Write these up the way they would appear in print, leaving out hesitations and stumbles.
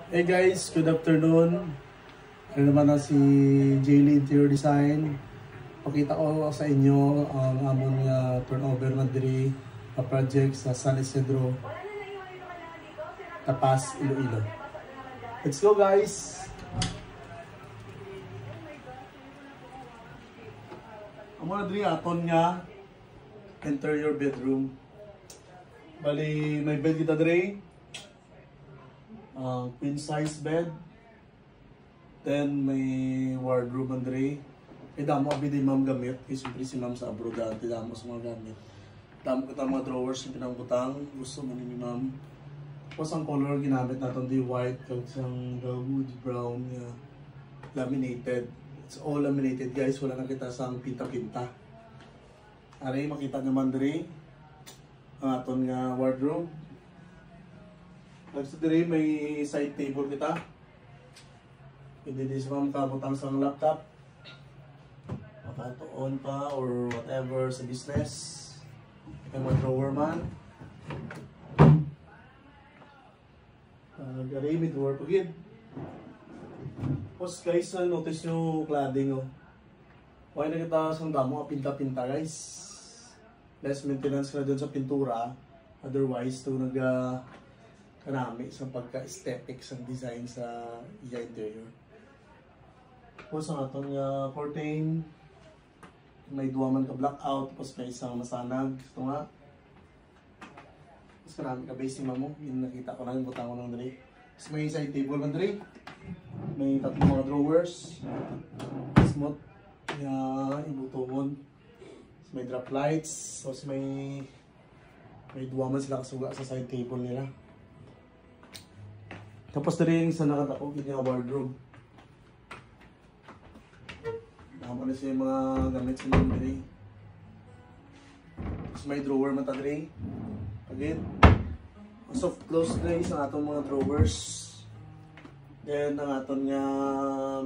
Hey guys, good afternoon. Ano naman na si Jaylee Interior Design. Pakita ko sa inyo ang among turnover na diri project sa San Isidro, Tapas, Iloilo. Let's go guys! Ang mga diri aton nga interior bedroom. Bali, may bed kita diri. Queen size bed. Then may wardrobe andre. Damo abi di ma'am gamit. Siyempre si ma'am sa abroad dati damo sa mga gamit. Damo ko mga drawers yung pinangbutang. Gusto man ni ma'am. Tapos ang color ginamit natin di white kag sang wood brown laminated. It's all laminated guys. Wala na kita sang pinta-pinta. Ari makita naman diri ang aton nga wardrobe. Next diri may side table kita. Pwede din sa mga kabutang sa laptop. Makato on pa or whatever sa business. May mga drawer man. Gari may drawer pagid. Tapos guys, notice nyo cladding oh. Why na kita sa damo pinta-pinta guys. Less maintenance na dun sa pintura. Otherwise, ito kanami sa pagka-aesthetic sa design sa interior. Tapos ang atong curtain, may duwa man ka blackout, tapos may isang masanag. Ito nga. Tapos karami ka basing mo, yung nakita ko lang yung butang ko ng dali. Tapos may side table man dali. May tatlong mga drawers. Smooth. Ibutungon. Tapos may drop lights. Tapos may duwa man sila kasuga sa side table nila. Tapos na rin sa nakatakog yung wardrobe. Damo na siya yung mga gamit sa mga diri. Tapos may drawer mata diri. Again, soft close guys ang atong mga drawers. Then ang atong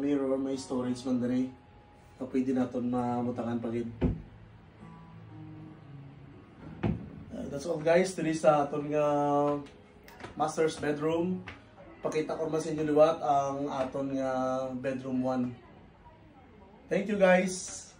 mirror, may storage man diri. So pwede natin mabutangan pagid. That's all guys. Diri sa atong master's bedroom. Pakita ko naman sa inyo liwat ang aton nga bedroom 1. Thank you guys!